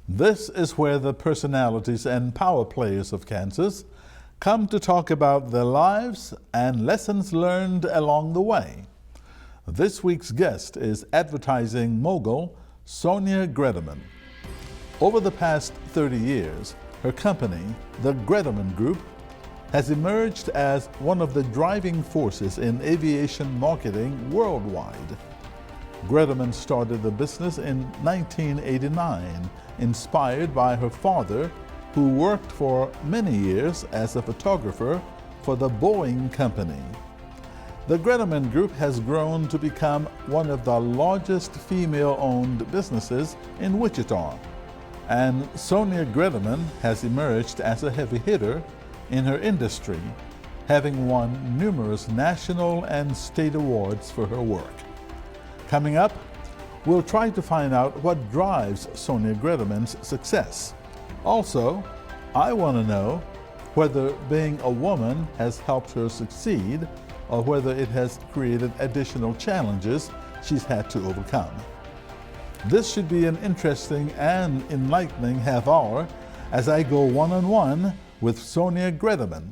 This is where the personalities and power players of Kansas come to talk about their lives and lessons learned along the way. This week's guest is advertising mogul Sonia Greteman. Over the past 30 years, her company, the Greteman Group, has emerged as one of the driving forces in aviation marketing worldwide. Greteman started the business in 1989, inspired by her father, who worked for many years as a photographer for the Boeing company. The Greteman Group has grown to become one of the largest female-owned businesses in Wichita, and Sonia Greteman has emerged as a heavy hitter in her industry, having won numerous national and state awards for her work. Coming up, we'll try to find out what drives Sonia Greteman's success. Also, I want to know whether being a woman has helped her succeed or whether it has created additional challenges she's had to overcome. This should be an interesting and enlightening half hour as I go one-on-one with Sonia Greteman.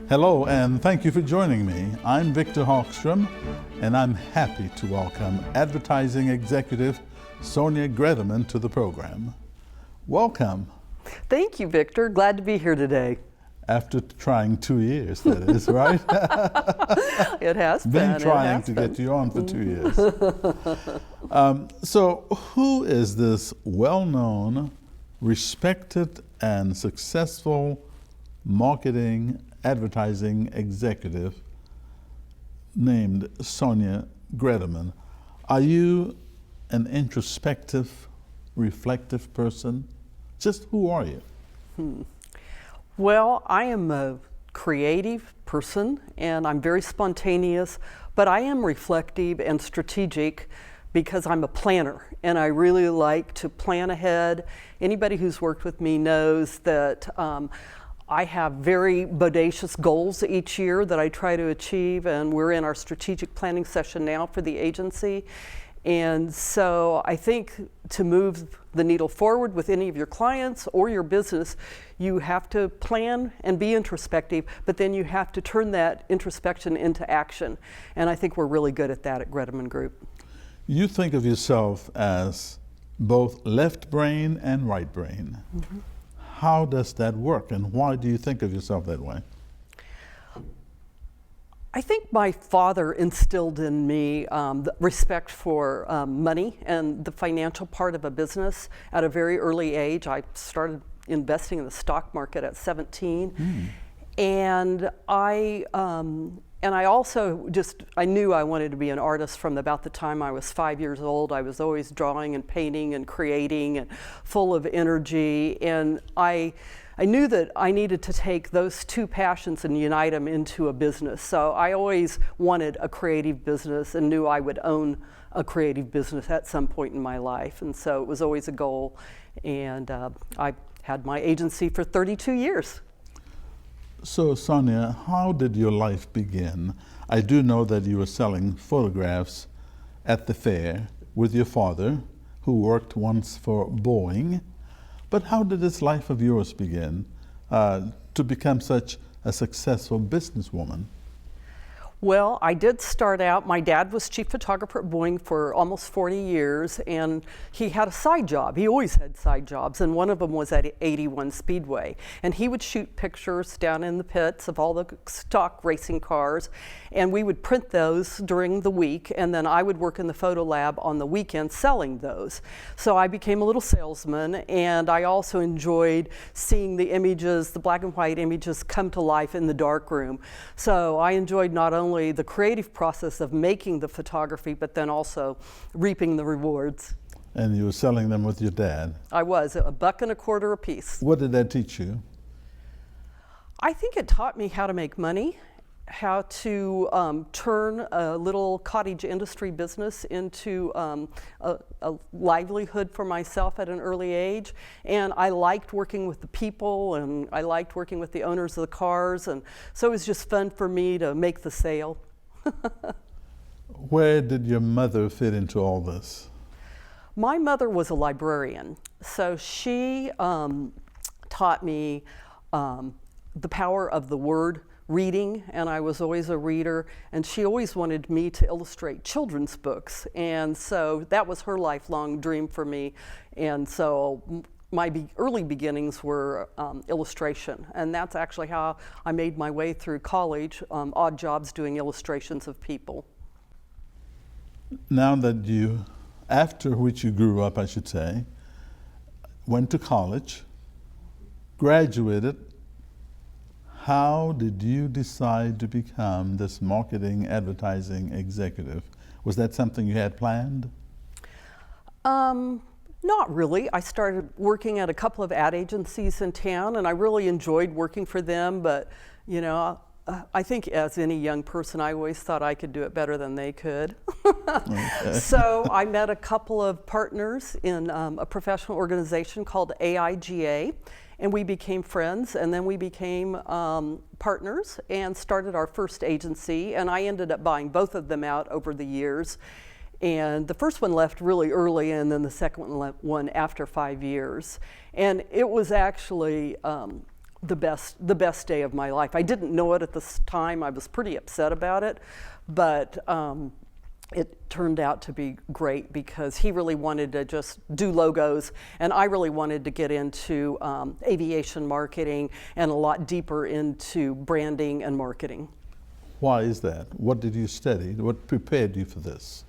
Hello, and thank you for joining me. I'm Victor Hogstrom, and I'm happy to welcome advertising executive Sonia Greteman to the program. Welcome. Thank you, Victor. Glad to be here today. After trying 2 years, that is, right? It has been. Been trying to get you on for 2 years. So who is this well-known, respected, and successful marketing advertising executive named Sonia Greteman? Are you an introspective, reflective person? Just who are you? Well, I am a creative person and I'm very spontaneous, but I am reflective and strategic because I'm a planner and I really like to plan ahead. Anybody who's worked with me knows that I have very bodacious goals each year that I try to achieve, and we're in our strategic planning session now for the agency. And so I think to move the needle forward with any of your clients or your business, you have to plan and be introspective, but then you have to turn that introspection into action. And I think we're really good at that at Greteman Group. You think of yourself as both left brain and right brain. Mm-hmm. How does that work, and why do you think of yourself that way? I think my father instilled in me the respect for money and the financial part of a business at a very early age. I started investing in the stock market at 17, and I also I knew I wanted to be an artist from about the time I was 5 years old. I was always drawing and painting and creating and full of energy, and I knew that I needed to take those two passions and unite them into a business. So I always wanted a creative business and knew I would own a creative business at some point in my life. And so it was always a goal. And I had my agency for 32 years. So Sonia, how did your life begin? I do know that you were selling photographs at the fair with your father, who worked once for Boeing. But how did this life of yours begin to become such a successful businesswoman? Well, I did start out, my dad was chief photographer at Boeing for almost 40 years, and he had a side job. He always had side jobs, and one of them was at 81 Speedway. And he would shoot pictures down in the pits of all the stock racing cars, and we would print those during the week, and then I would work in the photo lab on the weekend selling those. So I became a little salesman, and I also enjoyed seeing the images, the black and white images, come to life in the darkroom. So I enjoyed not only the creative process of making the photography, but then also reaping the rewards. And you were selling them with your dad? I was, $1.25 a piece. What did that teach you? I think it taught me how to make money, how to turn a little cottage industry business into a livelihood for myself at an early age. And I liked working with the people, and I liked working with the owners of the cars, and so it was just fun for me to make the sale. Where did your mother fit into all this? My mother was a librarian, so she taught me the power of the word, reading, and I was always a reader, and she always wanted me to illustrate children's books, and so that was her lifelong dream for me. And so my early beginnings were illustration, and that's actually how I made my way through college, odd jobs doing illustrations of people. Now that you, after which you grew up, I should say, went to college, graduated, how did you decide to become this marketing advertising executive? Was that something you had planned? Not really. I started working at a couple of ad agencies in town, and I really enjoyed working for them, but you know, I think as any young person, I always thought I could do it better than they could. Okay. So I met a couple of partners in a professional organization called AIGA, and we became friends, and then we became partners and started our first agency, and I ended up buying both of them out over the years. And the first one left really early, and then the second one after 5 years. And it was actually the best day of my life. I didn't know it at this time. I was pretty upset about it, but it turned out to be great because he really wanted to just do logos, and I really wanted to get into aviation marketing and a lot deeper into branding and marketing. Why is that? What did you study? What prepared you for this?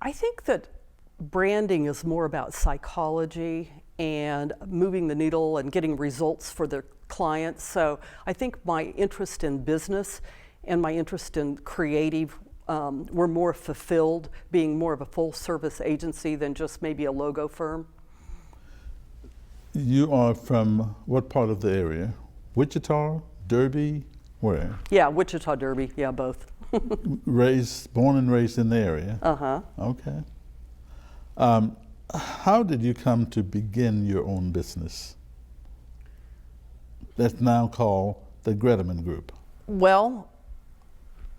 I think that branding is more about psychology and moving the needle and getting results for their clients. So I think my interest in business and my interest in creative were more fulfilled being more of a full service agency than just maybe a logo firm. You are from what part of the area? Wichita, Derby, where? Yeah, Wichita, Derby, yeah, both. Born and raised in the area? Uh-huh. Okay. How did you come to begin your own business? That's now called the Greteman Group. Well,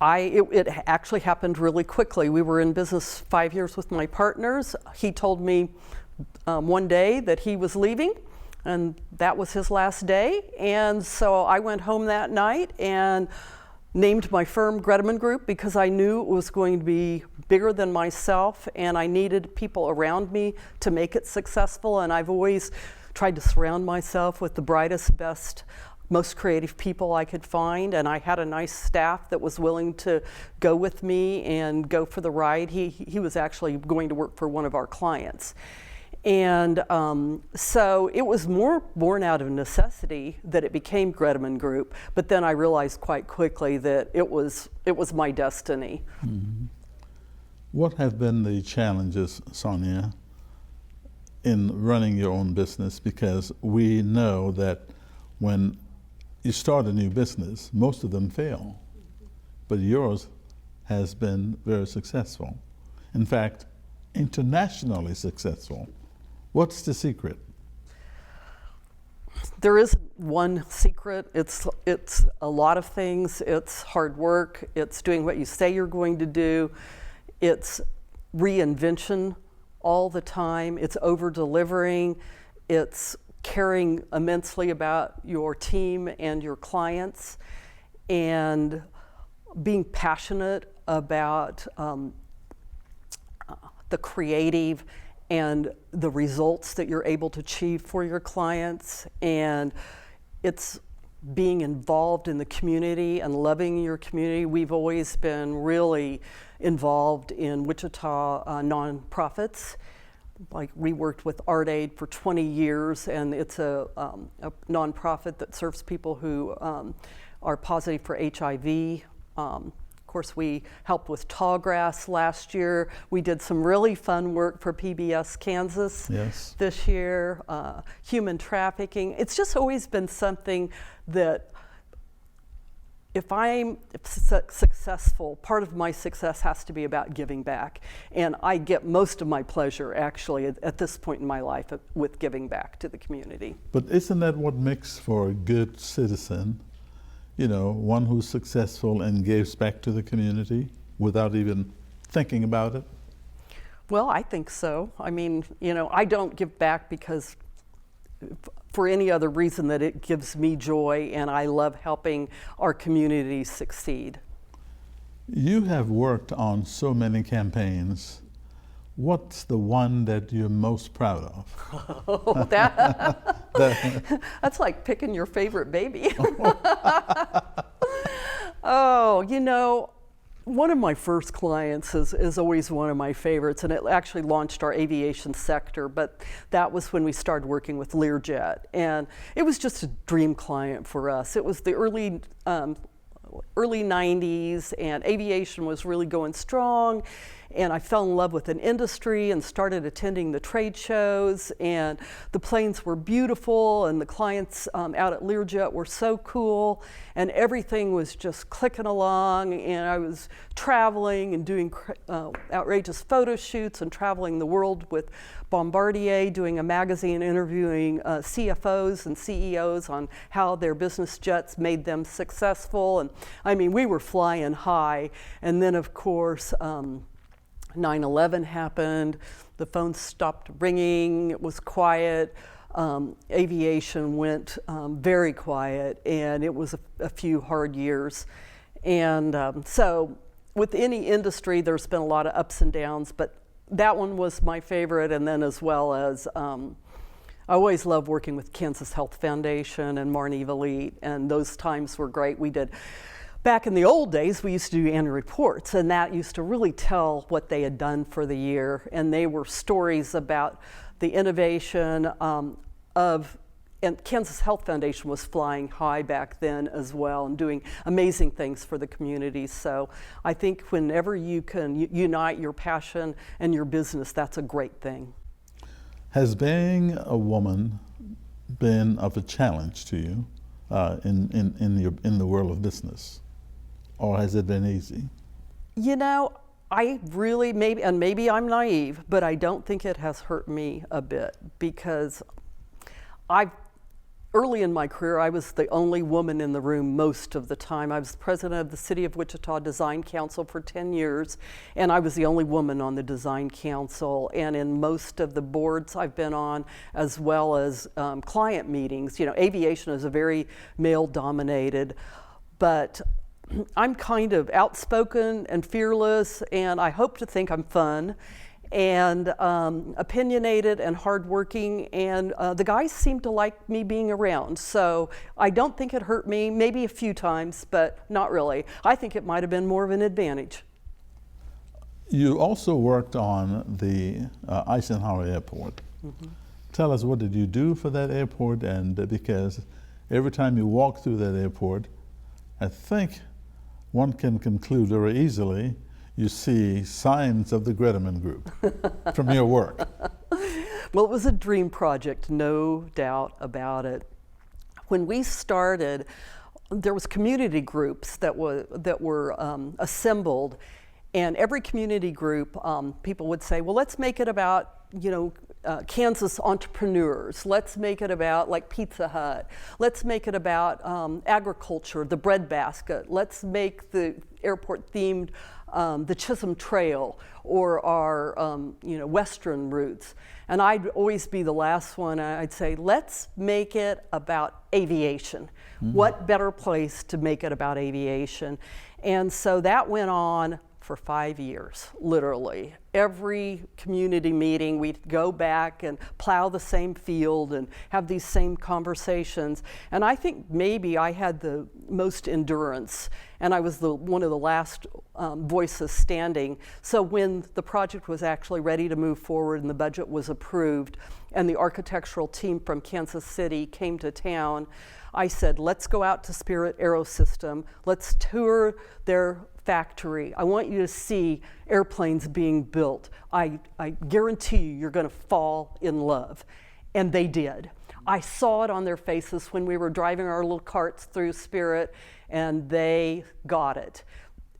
it actually happened really quickly. We were in business 5 years with my partners. He told me one day that he was leaving, and that was his last day. And so I went home that night and named my firm Greteman Group because I knew it was going to be bigger than myself, and I needed people around me to make it successful. And I've always tried to surround myself with the brightest, best, most creative people I could find, and I had a nice staff that was willing to go with me and go for the ride. He was actually going to work for one of our clients. And so it was more born out of necessity that it became Greteman Group, but then I realized quite quickly that it was my destiny. Mm-hmm. What have been the challenges, Sonia, in running your own business? Because we know that when you start a new business, most of them fail, but yours has been very successful. In fact, internationally successful. What's the secret? There isn't one secret. It's a lot of things. It's hard work. It's doing what you say you're going to do. It's reinvention all the time. It's over-delivering. It's caring immensely about your team and your clients, and being passionate about the creative and the results that you're able to achieve for your clients. And it's being involved in the community and loving your community. We've always been really involved in Wichita nonprofits. Like, we worked with Art Aid for 20 years, and it's a nonprofit that serves people who are positive for HIV. Of course, we helped with tallgrass last year. We did some really fun work for PBS Kansas this year, human trafficking. It's just always been something that if I'm successful, part of my success has to be about giving back. And I get most of my pleasure, actually, at this point in my life with giving back to the community. But isn't that what makes for a good citizen? You know, one who's successful and gives back to the community without even thinking about it? Well, I think so. I mean, you know, I don't give back because for any other reason that it gives me joy, and I love helping our community succeed. You have worked on so many campaigns. What's the one that you're most proud of? Oh, that's like picking your favorite baby. Oh, you know, one of my first clients is always one of my favorites, and it actually launched our aviation sector, but that was when we started working with Learjet, and it was just a dream client for us. It was the early 90s, and aviation was really going strong, and I fell in love with an industry and started attending the trade shows, and the planes were beautiful, and the clients out at Learjet were so cool, and everything was just clicking along, and I was traveling and doing outrageous photo shoots and traveling the world with Bombardier, doing a magazine interviewing CFOs and CEOs on how their business jets made them successful. And I mean, we were flying high. And then, of course, 9/11 happened. The phone stopped ringing. It was quiet. Aviation went very quiet, and it was a few hard years. And so with any industry, there's been a lot of ups and downs, but that one was my favorite. And then as well as, I always love working with Kansas Health Foundation and Marnie Valite, and those times were great. We did, back in the old days, we used to do annual reports, and that used to really tell what they had done for the year. And they were stories about the innovation and Kansas Health Foundation was flying high back then as well and doing amazing things for the community. So I think whenever you can unite your passion and your business, that's a great thing. Has being a woman been of a challenge to you in the world of business, or has it been easy? You know, I really, maybe I'm naive, but I don't think it has hurt me a bit, because early in my career, I was the only woman in the room most of the time. I was president of the City of Wichita Design Council for 10 years, and I was the only woman on the Design Council. And in most of the boards I've been on, as well as client meetings, you know, aviation is a very male-dominated, but I'm kind of outspoken and fearless, and I hope to think I'm fun and opinionated and hardworking, and the guys seem to like me being around. So I don't think it hurt me, maybe a few times, but not really. I think it might have been more of an advantage. You also worked on the Eisenhower Airport. Mm-hmm. Tell us, what did you do for that airport? And because every time you walk through that airport, I think one can conclude very easily you see signs of the Greteman Group from your work. Well, it was a dream project, no doubt about it. When we started, there was community groups that were assembled, and every community group, people would say, well, let's make it about, you know, Kansas entrepreneurs. Let's make it about like Pizza Hut. Let's make it about agriculture, the bread basket. Let's make the airport themed the Chisholm Trail or our Western routes. And I'd always be the last one. I'd say, let's make it about aviation. Mm-hmm. What better place to make it about aviation? And so that went on for 5 years, literally. Every community meeting, we'd go back and plow the same field and have these same conversations. And I think maybe I had the most endurance, and I was one of the last voices standing. So when the project was actually ready to move forward and the budget was approved, and the architectural team from Kansas City came to town, I said, let's go out to Spirit Aerosystem, let's tour their factory. I want you to see airplanes being built. I guarantee you're going to fall in love. And they did. I saw it on their faces when we were driving our little carts through Spirit, and they got it.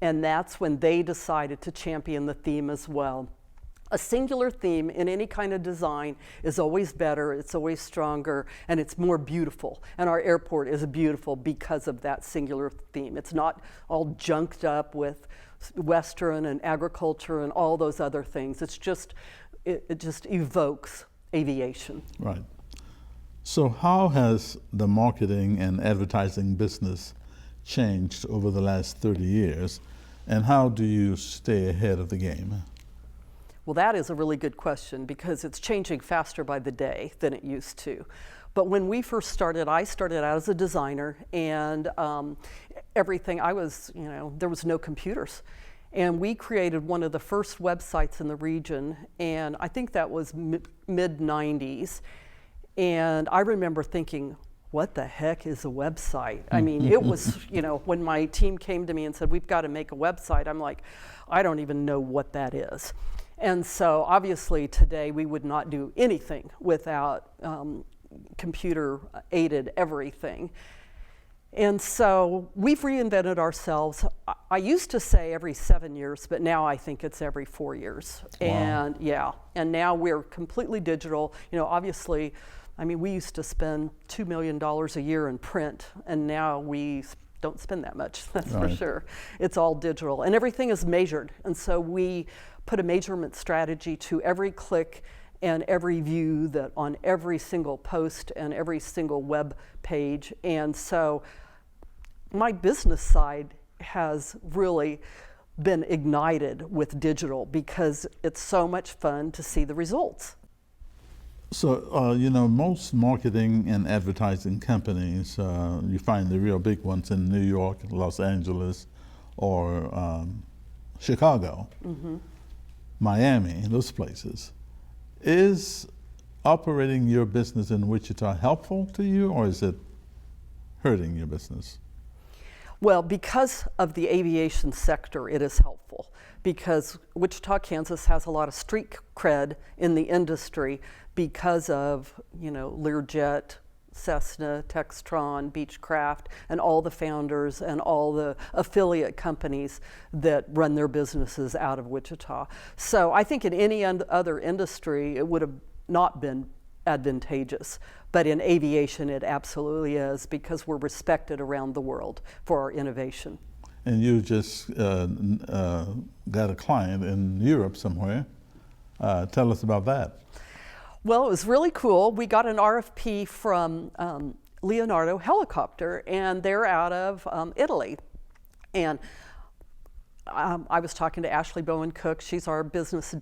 And that's when they decided to champion the theme as well. A singular theme in any kind of design is always better, it's always stronger, and it's more beautiful. And our airport is beautiful because of that singular theme. It's not all junked up with Western and agriculture and all those other things. It's just, it just evokes aviation. Right. So how has the marketing and advertising business changed over the last 30 years, and how do you stay ahead of the game? Well, that is a really good question because it's changing faster by the day than it used to. But when we first started, I started out as a designer, and everything, there was no computers. And we created one of the first websites in the region, and I think that was mid-90s. And I remember thinking, what the heck is a website? I mean, it was, when my team came to me and said, we've got to make a website, I'm like, I don't even know what that is. And so obviously today we would not do anything without computer-aided everything. And so we've reinvented ourselves. I used to say every 7 years, but now I think it's every 4 years. Wow. And now we're completely digital. Obviously, we used to spend $2 million a year in print, and now we don't spend that much, that's right. For sure. It's all digital, and everything is measured. And so we put a measurement strategy to every click and every view that on every single post and every single web page. And so my business side has really been ignited with digital because it's so much fun to see the results. So, most marketing and advertising companies, you find the real big ones in New York, Los Angeles, or Chicago, Miami, those places. Is operating your business in Wichita helpful to you, or is it hurting your business? Well, because of the aviation sector, it is helpful because Wichita, Kansas has a lot of street cred in the industry because of, Learjet, Cessna, Textron, Beechcraft, and all the founders and all the affiliate companies that run their businesses out of Wichita. So I think in any other industry, it would have not been advantageous. But in aviation, it absolutely is because we're respected around the world for our innovation. And you just got a client in Europe somewhere. Tell us about that. Well, it was really cool. We got an RFP from Leonardo Helicopter, and they're out of Italy. And I was talking to Ashley Bowen Cook. She's our business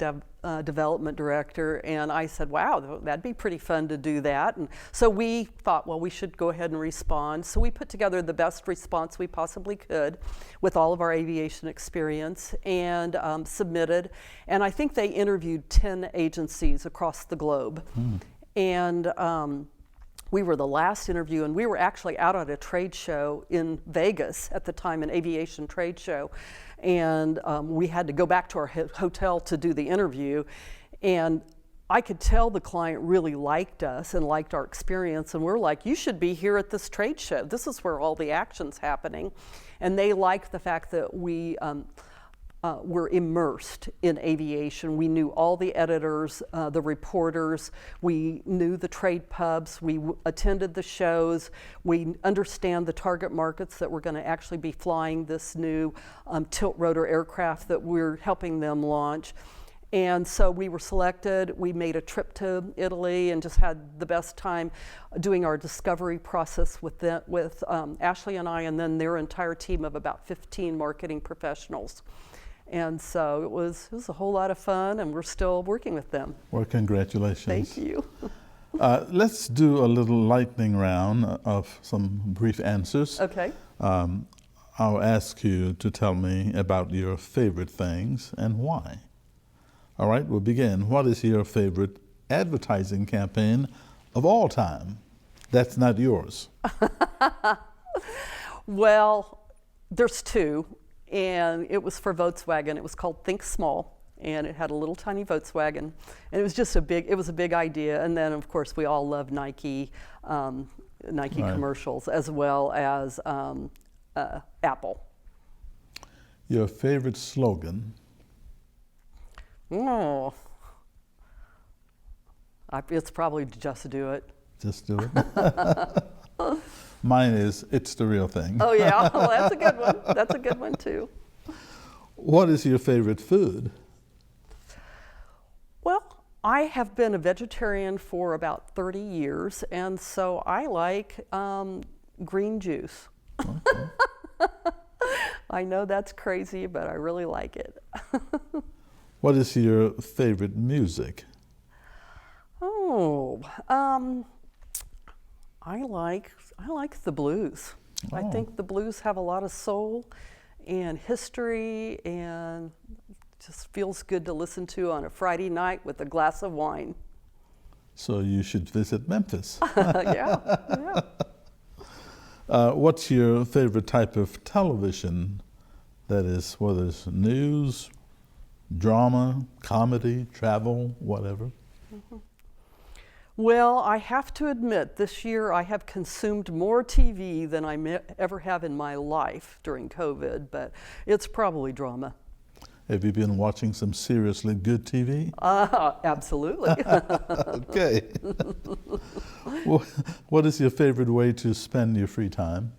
development director, and I said, wow, that'd be pretty fun to do that. And so we thought, well, we should go ahead and respond. So we put together the best response we possibly could with all of our aviation experience and submitted. And I think they interviewed 10 agencies across the globe. And we were the last interview, and we were actually out at a trade show in Vegas at the time, an aviation trade show. And we had to go back to our hotel to do the interview. And I could tell the client really liked us and liked our experience. And we're like, you should be here at this trade show. This is where all the action's happening. And they liked the fact that we were immersed in aviation. We knew all the editors, the reporters, we knew the trade pubs, we attended the shows, we understand the target markets that we're going to actually be flying this new tilt rotor aircraft that we're helping them launch. And so we were selected. We made a trip to Italy and just had the best time doing our discovery process with Ashley and I, and then their entire team of about 15 marketing professionals. And so it was a whole lot of fun, and we're still working with them. Well, congratulations. Thank you. Let's do a little lightning round of some brief answers. Okay. I'll ask you to tell me about your favorite things and why. All right, we'll begin. What is your favorite advertising campaign of all time? That's not yours. Well, there's two. And it was for Volkswagen. It was called Think Small. and it had a little tiny Volkswagen, and it was just it was a big idea. And then of course we all love Nike Right. commercials, as well as Apple. Your favorite slogan? Oh, it's probably just do it. Just do it. Mine is, it's the real thing. Oh yeah, well, that's a good one. That's a good one too. What is your favorite food? Well, I have been a vegetarian for about 30 years, and so I like green juice. Okay. I know that's crazy, but I really like it. What is your favorite music? Oh, I like the blues. I Oh. think the blues have a lot of soul and history, and just feels good to listen to on a Friday night with a glass of wine. So you should visit Memphis. Yeah, yeah. What's your favorite type of television? That is, whether it's news, drama, comedy, travel, whatever. Well, I have to admit, this year I have consumed more TV than I ever have in my life during COVID, but it's probably drama. Have you been watching some seriously good TV? Absolutely. Okay. What is your favorite way to spend your free time?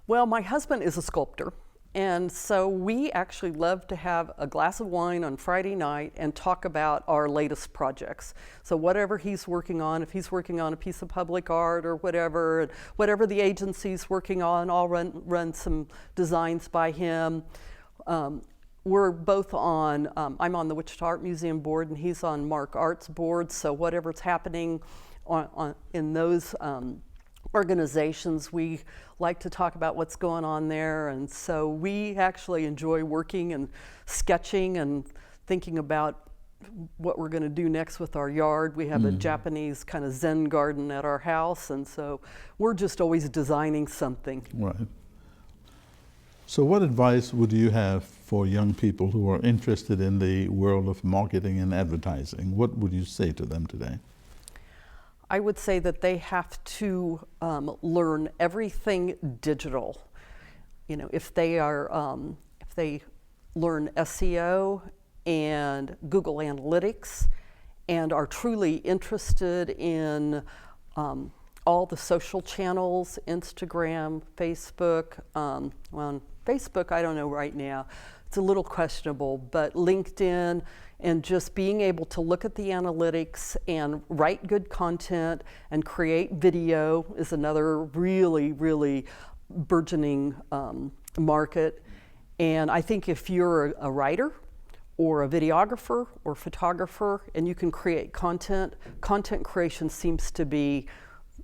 Well, my husband is a sculptor, and so we actually love to have a glass of wine on Friday night and talk about our latest projects. So whatever he's working on, if he's working on a piece of public art or whatever the agency's working on, I'll run some designs by him. We're both on, I'm on the Wichita Art Museum board and he's on Mark Art's board, so whatever's happening in those organizations, we like to talk about what's going on there, and so we actually enjoy working and sketching and thinking about what we're going to do next with our yard. We have a Japanese kind of Zen garden at our house, and so we're just always designing something. Right. So what advice would you have for young people who are interested in the world of marketing and advertising? What would you say to them today? I would say that they have to learn everything digital. You know, if they learn SEO and Google Analytics and are truly interested in all the social channels, Instagram, Facebook. Well, Facebook, I don't know right now. It's a little questionable, but LinkedIn, and just being able to look at the analytics and write good content and create video is another really, really burgeoning market. And I think if you're a writer or a videographer or photographer and you can create content creation seems to be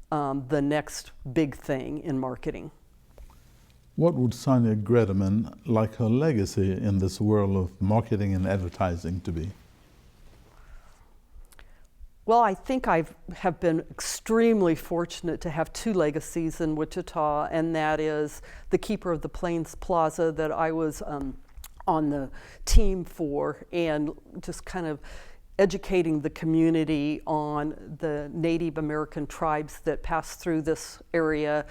the next big thing in marketing. What would Sonia Greteman like her legacy in this world of marketing and advertising to be? Well, I think I have been extremely fortunate to have two legacies in Wichita, and that is the Keeper of the Plains Plaza that I was on the team for, and just kind of educating the community on the Native American tribes that pass through this area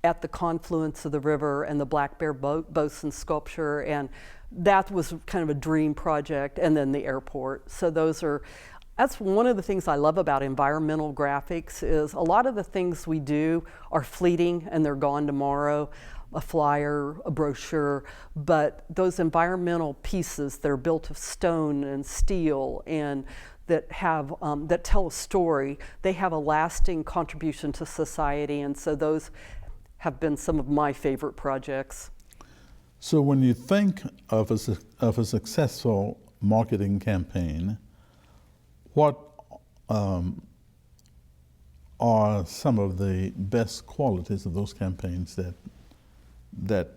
at the confluence of the river, and the Black Bear Bosun sculpture, and that was kind of a dream project, and then the airport. So that's one of the things I love about environmental graphics is a lot of the things we do are fleeting and they're gone tomorrow, a flyer, a brochure, but those environmental pieces that are built of stone and steel and that tell a story, they have a lasting contribution to society, and so those have been some of my favorite projects. So when you think of a successful marketing campaign, what are some of the best qualities of those campaigns that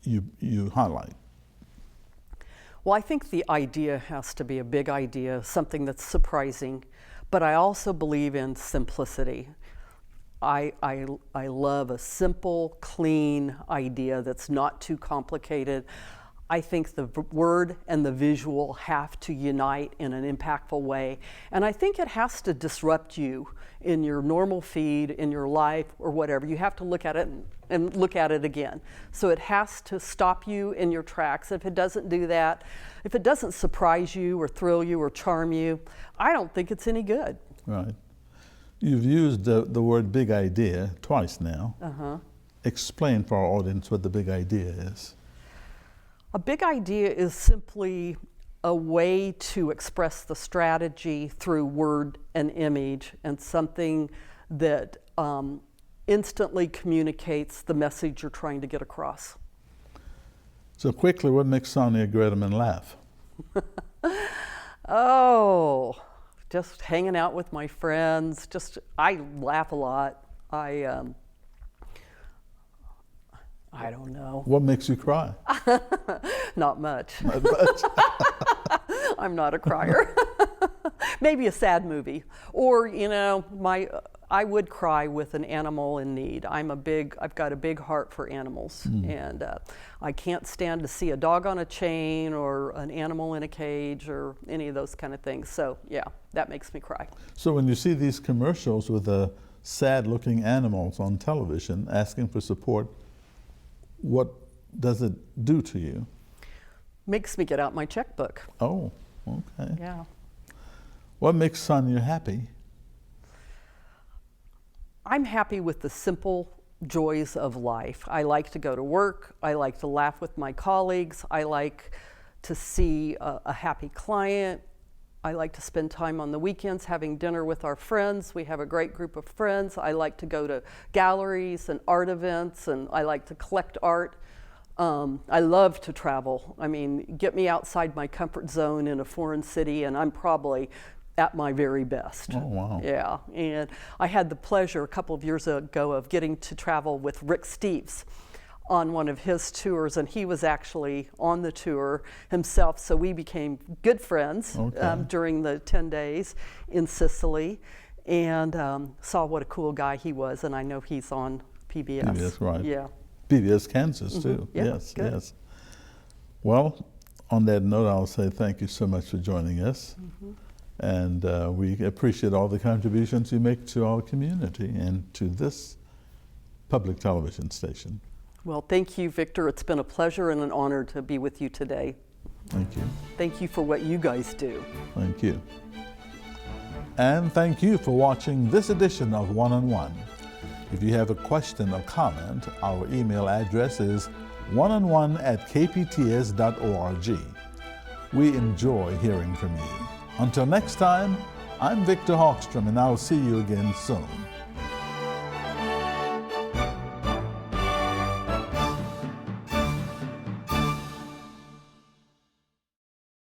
you highlight? Well, I think the idea has to be a big idea, something that's surprising, but I also believe in simplicity. I love a simple, clean idea that's not too complicated. I think the word and the visual have to unite in an impactful way. And I think it has to disrupt you in your normal feed, in your life, or whatever. You have to look at it and look at it again. So it has to stop you in your tracks. If it doesn't do that, if it doesn't surprise you or thrill you or charm you, I don't think it's any good. Right. You've used the word big idea twice now. Uh-huh. Explain for our audience what the big idea is. A big idea is simply a way to express the strategy through word and image, and something that instantly communicates the message you're trying to get across. So quickly, what makes Sonia Greteman laugh? Oh, just hanging out with my friends. I laugh a lot. I don't know. What makes you cry? Not much. Not much. I'm not a crier. Maybe a sad movie, or I would cry with an animal in need. I've got a big heart for animals, and I can't stand to see a dog on a chain or an animal in a cage or any of those kind of things. So yeah, that makes me cry. So when you see these commercials with the sad-looking animals on television asking for support, what does it do to you? Makes me get out my checkbook. Oh, okay. Yeah. What makes Sonia happy? I'm happy with the simple joys of life. I like to go to work. I like to laugh with my colleagues. I like to see a happy client. I like to spend time on the weekends having dinner with our friends. We have a great group of friends. I like to go to galleries and art events, and I like to collect art. I love to travel. I mean, get me outside my comfort zone in a foreign city, and I'm probably at my very best. Oh, wow. Yeah, and I had the pleasure a couple of years ago of getting to travel with Rick Steves on one of his tours, and he was actually on the tour himself, so we became good friends during the 10 days in Sicily, and saw what a cool guy he was, and I know he's on PBS. PBS, right. Yeah. PBS Kansas, too. Yeah, yes, good. yes. Well, on that note, I'll say thank you so much for joining us. And we appreciate all the contributions you make to our community and to this public television station. Well, thank you, Victor. It's been a pleasure and an honor to be with you today. Thank you. Thank you for what you guys do. Thank you. And thank you for watching this edition of One on One. If you have a question or comment, our email address is oneonone@kpts.org. We enjoy hearing from you. Until next time, I'm Victor Hogstrom, and I'll see you again soon.